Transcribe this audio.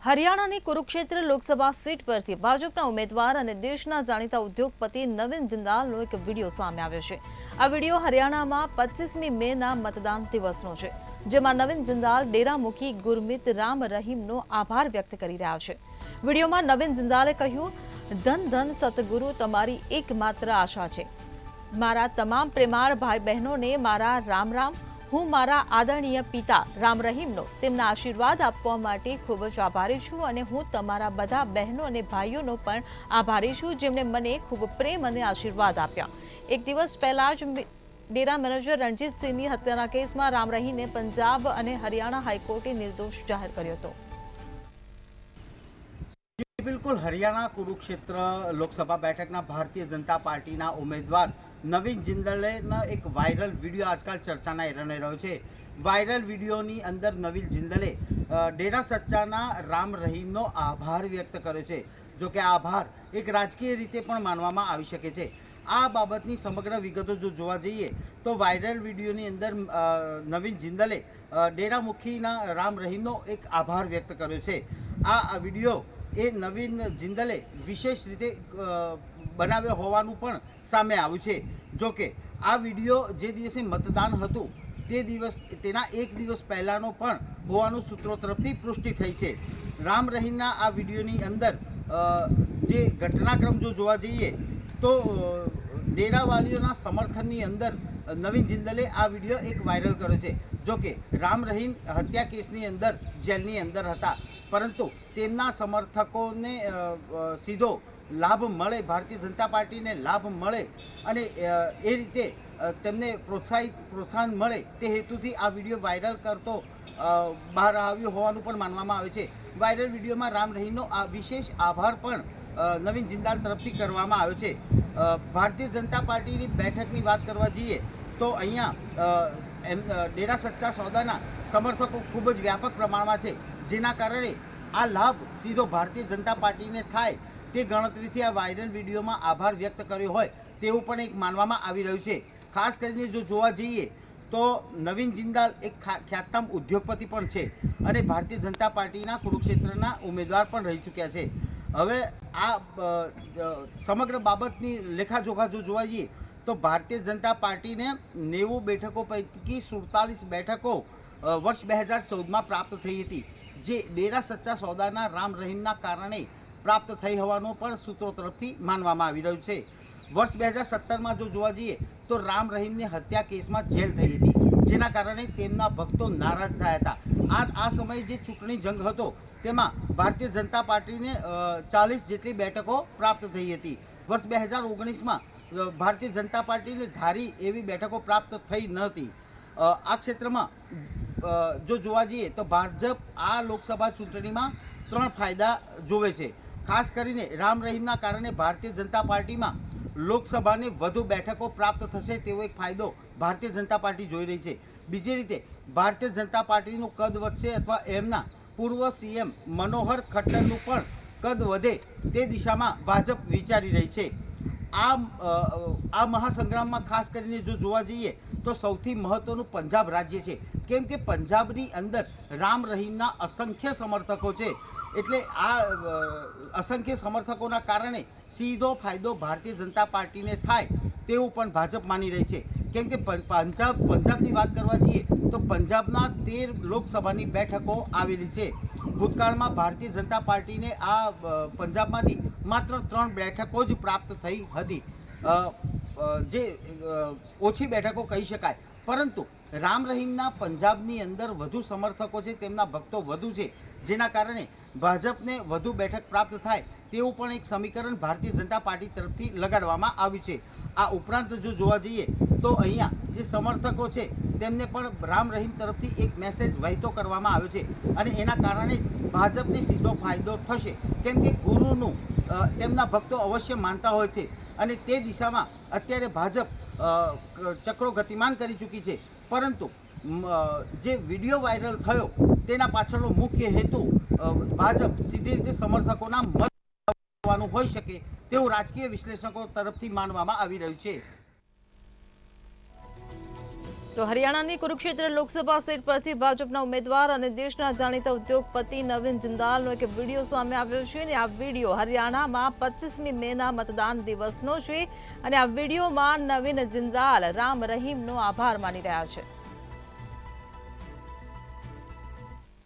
હરિયાણાની Kurukshetra Lok Sabha seat પરથી ભાજપના ઉમેદવાર અને દેશના જાણીતા ઉદ્યોગપતિ નવીન જિંદાલનો એક વિડીયો સામે આવ્યો છે। આ વિડીયો હરિયાણામાં 25મી મેના મતદાન દિવસનો છે, જેમાં નવીન જિંદાલ ડેરામુખી ગુરમીત રામ રહીમનો આભાર વ્યક્ત કરી રહ્યા છે। વિડીયોમાં નવીન જિંદાલે કહ્યું, ધન ધન સતગુરુ તમારી એકમાત્ર આશા છે। મારા તમામ પ્રેમાળ ભાઈ બહેનોને મારા રામ રામ। હું મારા આદરણીય પિતા રામ રહીમનો તેમના આશીર્વાદ આપવા માટે ખૂબ જ આભારી છું અને હું તમારા બધા બહેનો અને ભાઈઓનો પણ આભારી છું, જેમણે મને ખૂબ પ્રેમ અને આશીર્વાદ આપ્યા। એક દિવસ પહેલા જ ડેરા મેનેજર રણજીત સિંહની હત્યાના કેસમાં રામ રહીમને પંજાબ અને હરિયાણા હાઈકોર્ટે નિર્દોષ જાહેર કર્યો હતો। बिल्कुल हरियाणा कुरुक्षेत्र लोकसभा बैठकना भारतीय जनता पार्टीना उम्मीदवार नवीन जिंदले एक वायरल वीडियो आजकल चर्चाना रही रह्यो छे। वायरल वीडियोनी अंदर नवीन जिंदले डेरा सच्चाना राम रहीमनो आभार व्यक्त कर्यो छे। जो कि आभार एक राजकीय रीते पण मानवामां आवी शके छे। आ बाबतनी समग्र विगतो जो जोवा जईए तो वायरल वीडियोनी अंदर नवीन जिंदले डेरामुखीना राम रहीमनो एक आभार व्यक्त कर्यो छे। आ विडियो ए नवीन जिंदले विशेष रीते बनाव्यो होवानुं पण सामे आव्युं छे। जो कि आ विडियो जे दिवसे मतदान हतुं ते दिवस तेना एक दिवस पहलानो पण होवानुं सूत्रों तरफथी पुष्टि थई छे। राम रहीमना आ विडियोनी अंदर जे घटनाक्रम जो जोवा जईए तो डेरावालीओना समर्थननी अंदर नवीन जिंदले आ विडियो एक वायरल कर्यो छे। जो कि राम रहीम हत्या केसनी अंदर जेलनी अंदर हता, परंतु तेमना समर्थकोने सीधो लाभ मळे, भारतीय जनता पार्टी ने लाभ मळे अने ए रीते तेमने प्रोत्साहन मळे ते हेतुथी आ विडियो वायरल करतो बहार आव्यो होवानुं पण मानवामां आवे छे। वायरल विडियोमां राम रहीमनो आ विशेष आभार पण नवीन जिंदाल तरफथी करवामां आव्यो छे। भारतीय जनता पार्टीनी बैठकनी वात करवा जईए तो अहींया डेरा सच्चा सौदाना समर्थको खूब ज व्यापक प्रमाणमां छे, जेना कारणे आ लाभ सीधो भारतीय जनता पार्टी ने थाय ते गणतरीथी आ वायरल विडियो में आभार व्यक्त कर्यो होय तेवुं पण एक मानवामां आवी रह्युं छे। खास करीने जो जोवा जईए तो नवीन जिंदाल एक ख्यातनाम उद्योगपति पण छे अने भारतीय जनता पार्टीना कुरुक्षेत्रना उम्मीदवार पण रही चूक्या छे। हवे आ समग्र बाबतनी लेखाजोखा जो जोवा जईए तो भारतीय जनता पार्टी ने 90 बैठकों पैकी 47 बैठकों वर्ष 2014 में प्राप्त थई हती, जे डेरा सच्चा सौदाना राम रहीमना कारणे प्राप्त थई होवानो पण सूत्रों तरफथी मानवामां आवी रह्युं छे। वर्ष 2017 में जो जोवा जईए तो राम रहीमनी हत्या केस में जेल थई हती, जेना कारणे तेमना भक्तो नाराज थया हता। आ समये जे चूंटणी जंग हतो तेमां भारतीय जनता पार्टी ने 40 जेटली बैठकों प्राप्त थई हती। वर्ष 2019 में भारतीय जनता पार्टी ने धारी एवी बैठकों प्राप्त थई नहती। आ क्षेत्र में जो जोवा जईए तो भाजप आ लोकसभा चूंटणी में 3 फायदा जोवे छे। खास करीने राम रहीमना कारणे भारतीय जनता पार्टी में लोकसभा ने वधु बैठकों प्राप्त थशे तेवो एक फायदो भारतीय जनता पार्टी जोई रही है। बीजी रीते भारतीय जनता पार्टीनुं कद वधशे अथवा एमना पूर्व सीएम मनोहर खट्टरनुं पण कद वधे ते दिशामां भाजप विचारी रही है। आ महासंग्राम में खास करीने जो जोवा जईए तो सौथी महत्वनुं पंजाब राज्य है, केम के पंजाबनी अंदर राम रहीमना असंख्य समर्थको छे। एटले आ असंख्य समर्थकोना कारणे सीधो फायदो भारतीय जनता पार्टी ने थाय तेवुं पण भाजप मानी रही है। केम के पंजाबनी बात करवा जईए तो पंजाबना 13 लोकसभानी बैठकों आवेली छे। भूतकाळमां भारतीय जनता पार्टी ने आ पंजाबमांथी मात्र 3 बैठकों ज प्राप्त थई हती, जे ओછી बैठकों कही शकाय। परंतु राम रहीमना पंजाबनी अंदर वधु समर्थको छे, तेमना भक्तो वधु छे, जेना कारणे भाजपने वधु बैठक प्राप्त थाय तेवुं पण एक समीकरण भारतीय जनता पार्टी तरफथी लगाडवामां आव्युं छे। आ उपरांत जो जोवा जईए तो अहींया जे समर्थको छे तेमने पण राम रहीम तरफथी एक मेसेज वहेतो करवामां आव्यो छे अने एना कारणे भाजपने सीधो फायदो थशे। केम के गुरुनुं तेमना भक्तो अवश्य मानता होय छे अने ते दिशामां अत्यारे भाजप चक्रो गतिमान करी चूकी छे। परंतु जे विडियो वायरल थयो तेना पाछळनो मुख्य हेतु भाजप सीधी रीते समर्थकोना मत लावવાનું હોઈ શકે તેવું રાજકીય વિશ્લેષકો તરફથી માનવામાં આવી રહ્યું છે। તો હરિયાણાની કુરુક્ષેત્ર લોકસભા સીટ પરથી ભાજપના ઉમેદવાર અને દેશના જાણીતા ઉદ્યોગપતિ નવીન જિંદાલનો એક વિડીયો સામે આવ્યો છે અને આ વિડીયો હરિયાણામાં 25મી મેના મતદાન દિવસનો છે અને આ વિડીયોમાં નવીન જિંદાલ રામ રહીમનો આભાર માની રહ્યા છે.